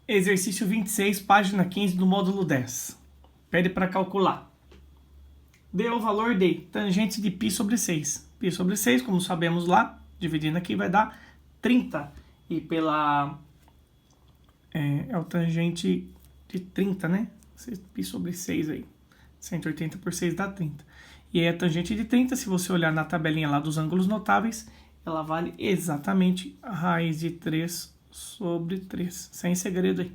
Exercício 26, página 15 do módulo 10. Pede para calcular. Dê o valor de tangente de π sobre 6. Π sobre 6, como sabemos lá, dividindo aqui vai dar 30. E pela... é o tangente de 30, né? Π sobre 6 aí. 180 por 6 dá 30. E aí a tangente de 30, se você olhar na tabelinha lá dos ângulos notáveis, ela vale exatamente a raiz de 3 sobre 3, sem segredo aí.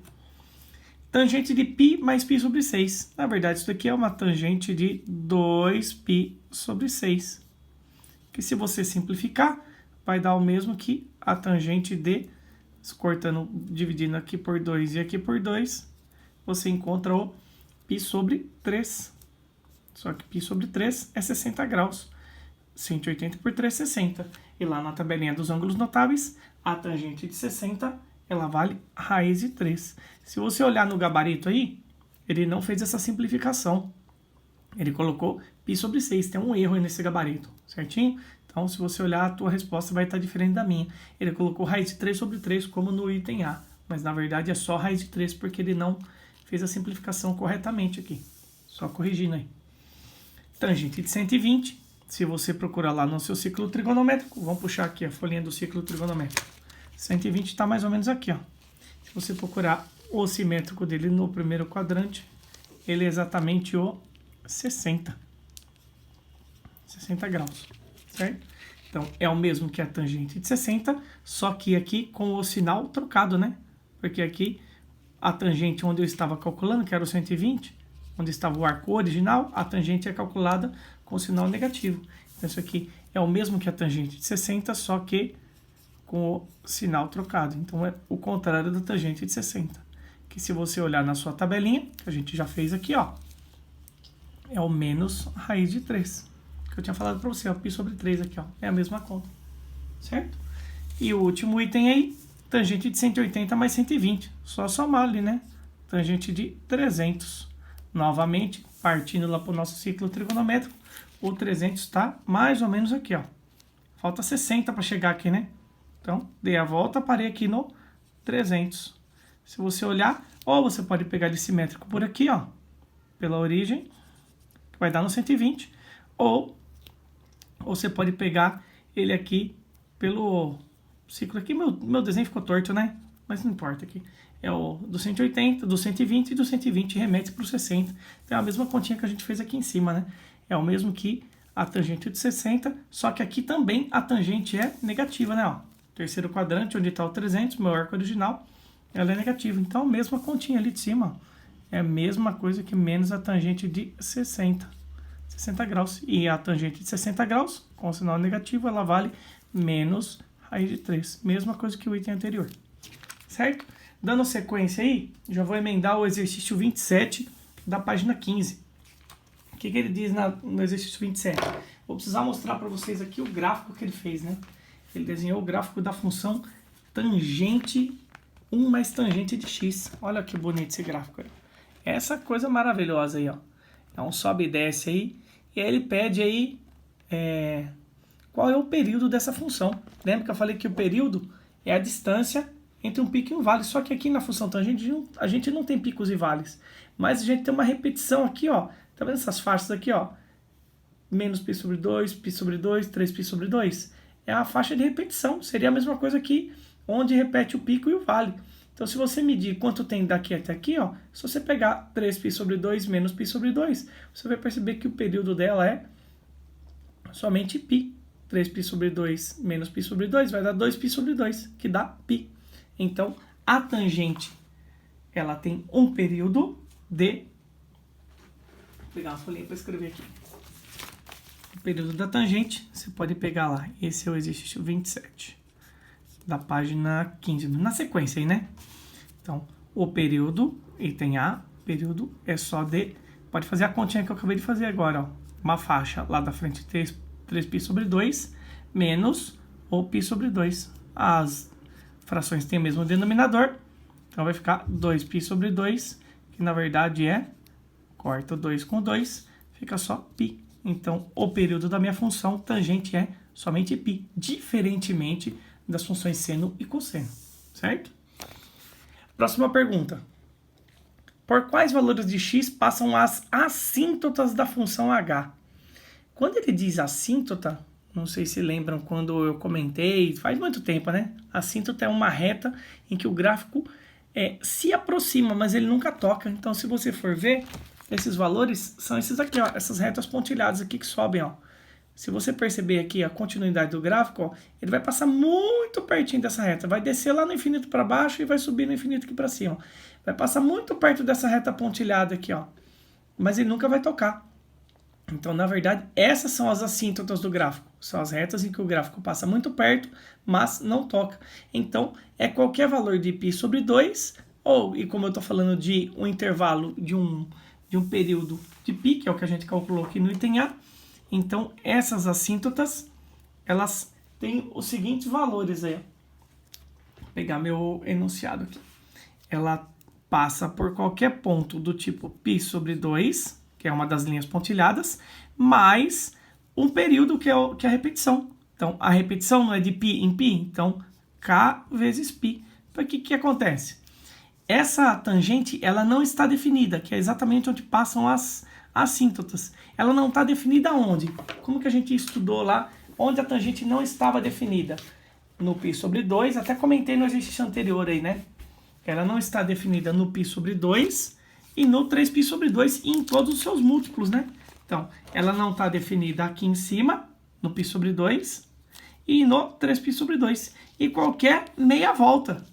Tangente de π mais π sobre 6. Na verdade, isso aqui é uma tangente de 2π sobre 6. Que se você simplificar, vai dar o mesmo que a tangente de, cortando, dividindo aqui por 2 e aqui por 2, você encontra o π sobre 3. Só que π sobre 3 é 60 graus. 180 por 3, 60. E lá na tabelinha dos ângulos notáveis, a tangente de 60, ela vale raiz de 3. Se você olhar no gabarito aí, ele não fez essa simplificação. Ele colocou π sobre 6. Tem um erro aí nesse gabarito, certinho? Então, se você olhar, a tua resposta vai estar diferente da minha. Ele colocou raiz de 3 sobre 3 como no item A. Mas, na verdade, é só raiz de 3 porque ele não fez a simplificação corretamente aqui. Só corrigindo aí. Tangente de 120. Se você procurar lá no seu ciclo trigonométrico, vamos puxar aqui a folhinha do ciclo trigonométrico. 120 está mais ou menos aqui, ó. Se você procurar o simétrico dele no primeiro quadrante, ele é exatamente o 60. 60 graus, certo? Então, é o mesmo que a tangente de 60, só que aqui com o sinal trocado, né? Porque aqui a tangente onde eu estava calculando, que era o 120, onde estava o arco original, a tangente é calculada com sinal negativo. Então, isso aqui é o mesmo que a tangente de 60, só que com o sinal trocado. Então, é o contrário da tangente de 60. Que se você olhar na sua tabelinha, que a gente já fez aqui, ó, é o menos raiz de 3. Que eu tinha falado para você, ó, π sobre 3 aqui, ó, é a mesma conta. Certo? E o último item aí, tangente de 180 mais 120. Só somar ali, né? Tangente de 300. Novamente, partindo lá para o nosso ciclo trigonométrico, o 300 está mais ou menos aqui, ó. Falta 60 para chegar aqui, né? Então, dei a volta, parei aqui no 300. Se você olhar, ou você pode pegar ele simétrico por aqui, ó, pela origem, que vai dar no 120, ou você pode pegar ele aqui pelo ciclo aqui. Meu desenho ficou torto, né? Mas não importa aqui. É o do 180, do 120 e do 120 remete para o 60. Então é a mesma continha que a gente fez aqui em cima, né? É o mesmo que a tangente de 60, só que aqui também a tangente é negativa, né? Ó, terceiro quadrante, onde está o 300, meu arco original, ela é negativa. Então a mesma continha ali de cima, ó, é a mesma coisa que menos a tangente de 60 graus. E a tangente de 60 graus, com o sinal negativo, ela vale menos raiz de 3. Mesma coisa que o item anterior. Certo? Dando sequência aí, já vou emendar o exercício 27 da página 15. O que ele diz no exercício 27? Vou precisar mostrar para vocês aqui o gráfico que ele fez, né? Ele desenhou o gráfico da função tangente 1 mais tangente de x. Olha que bonito esse gráfico aí. Essa coisa maravilhosa aí, ó. É um sobe e desce aí. E aí ele pede aí qual é o período dessa função. Lembra que eu falei que o período é a distância entre um pico e um vale. Só que aqui na função tangente a gente não tem picos e vales. Mas a gente tem uma repetição aqui, ó. Tá vendo essas faixas aqui, ó? Menos π sobre 2, π sobre 2, 3π sobre 2. É a faixa de repetição. Seria a mesma coisa aqui, onde repete o pico e o vale. Então, se você medir quanto tem daqui até aqui, ó, se você pegar 3π sobre 2 menos π sobre 2, você vai perceber que o período dela é somente π. 3π sobre 2 menos π sobre 2 vai dar 2π sobre 2, que dá π. Então, a tangente, ela tem um período de... Vou pegar uma folhinha para escrever aqui. O período da tangente, você pode pegar lá. Esse é o exercício 27, da página 15. Na sequência aí, né? Então, o período, item A, período é só de... Pode fazer a continha que eu acabei de fazer agora, ó. Uma faixa lá da frente, 3π sobre 2, menos o π sobre 2. As frações têm o mesmo denominador, então vai ficar 2π sobre 2, que na verdade é, corta o 2 com 2, fica só π. Então, o período da minha função tangente é somente π, diferentemente das funções seno e cosseno, certo? Próxima pergunta. Por quais valores de x passam as assíntotas da função h? Quando ele diz assíntota, não sei se lembram quando eu comentei, faz muito tempo, né? Assíntota é uma reta em que o gráfico se aproxima, mas ele nunca toca. Então, se você for ver, esses valores são esses aqui, ó, essas retas pontilhadas aqui que sobem, ó. Se você perceber aqui a continuidade do gráfico, ó, ele vai passar muito pertinho dessa reta. Vai descer lá no infinito para baixo e vai subir no infinito aqui para cima. Vai passar muito perto dessa reta pontilhada aqui, ó. Mas ele nunca vai tocar. Então, na verdade, essas são as assíntotas do gráfico. São as retas em que o gráfico passa muito perto, mas não toca. Então, é qualquer valor de π sobre 2, ou, e como eu estou falando de um intervalo de um período de π, que é o que a gente calculou aqui no item A. Então, essas assíntotas, elas têm os seguintes valores aí. Vou pegar meu enunciado aqui. Ela passa por qualquer ponto do tipo π sobre 2, que é uma das linhas pontilhadas, mais um período que é a repetição. Então, a repetição não é de π em π, então k vezes π. Então, o que acontece? Essa tangente, ela não está definida, que é exatamente onde passam as assíntotas. Ela não está definida onde? Como que a gente estudou lá, onde a tangente não estava definida? No π sobre 2, até comentei no exercício anterior aí, né? Ela não está definida no π sobre 2 e no 3π sobre 2 e em todos os seus múltiplos, né? Então, ela não está definida aqui em cima, no π sobre 2 e no 3π sobre 2. E qualquer meia volta.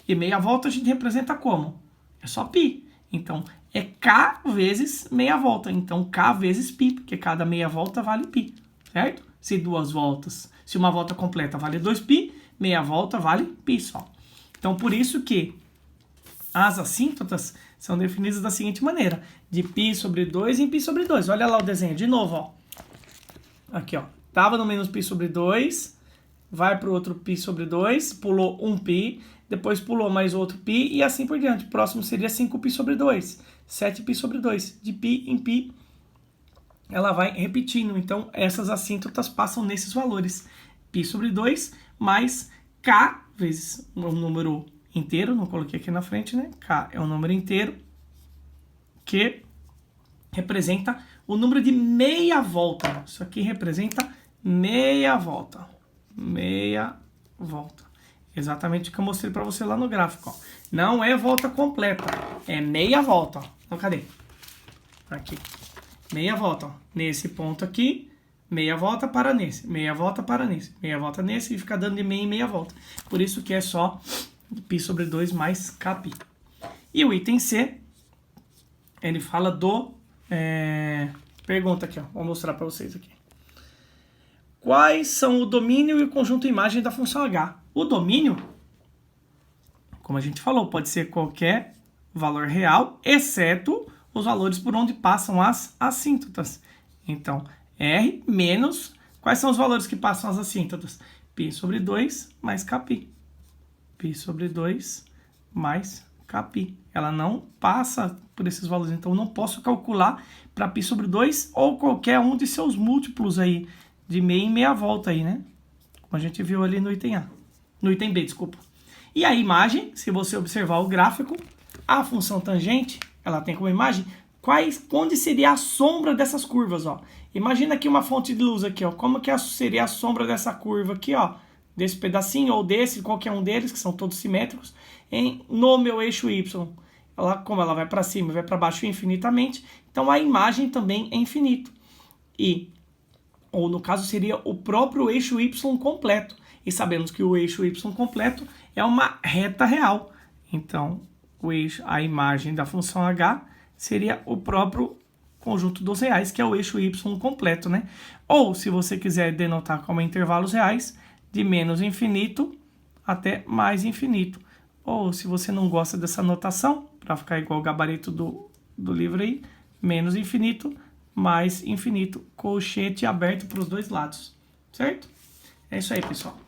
E meia volta a gente representa como? É só π. Então, é k vezes meia volta. Então, k vezes π, porque cada meia volta vale π, certo? Se duas voltas, se uma volta completa vale 2π, meia volta vale π só. Então, por isso que as assíntotas são definidas da seguinte maneira. De π sobre 2 em π sobre 2. Olha lá o desenho de novo, ó. Aqui, ó. Tava no menos π sobre 2, vai para o outro π sobre 2, pulou 1π, depois pulou mais outro π e assim por diante. O próximo seria 5π sobre 2, 7π sobre 2. De π em π, ela vai repetindo. Então, essas assíntotas passam nesses valores. π sobre 2 mais k vezes um número inteiro, não coloquei aqui na frente, né? K é um número inteiro que representa o número de meia volta. Isso aqui representa meia volta. Meia volta. Exatamente o que eu mostrei para você lá no gráfico, ó. Não é volta completa, é meia volta, ó. Então, cadê? Aqui. Meia volta, ó. Nesse ponto aqui, meia volta para nesse, meia volta para nesse, meia volta nesse e fica dando de meia em meia volta. Por isso que é só π sobre 2 mais kπ. E o item C, ele fala do... pergunta aqui, ó. Vou mostrar para vocês aqui. Quais são o domínio e o conjunto imagem da função h? O domínio, como a gente falou, pode ser qualquer valor real, exceto os valores por onde passam as assíntotas. Então, R menos... Quais são os valores que passam as assíntotas? π sobre 2 mais kπ. π sobre 2 mais kπ. Ela não passa por esses valores, então eu não posso calcular para π sobre 2 ou qualquer um de seus múltiplos aí, de meia em meia volta aí, né? Como a gente viu ali no item A. No item B, desculpa. E a imagem, se você observar o gráfico, a função tangente, ela tem como imagem onde seria a sombra dessas curvas, ó. Imagina aqui uma fonte de luz aqui, ó. Como que seria a sombra dessa curva aqui, ó? Desse pedacinho ou desse, qualquer um deles, que são todos simétricos, no meu eixo Y. Como ela vai para cima e vai para baixo infinitamente, então a imagem também é infinito. Ou no caso seria o próprio eixo Y completo. E sabemos que o eixo Y completo é uma reta real. Então, a imagem da função h seria o próprio conjunto dos reais, que é o eixo Y completo, né? Ou, se você quiser denotar como intervalos reais, de menos infinito até mais infinito. Ou, se você não gosta dessa notação, para ficar igual o gabarito do livro aí, menos infinito, mais infinito. Colchete aberto para os dois lados, certo? É isso aí, pessoal.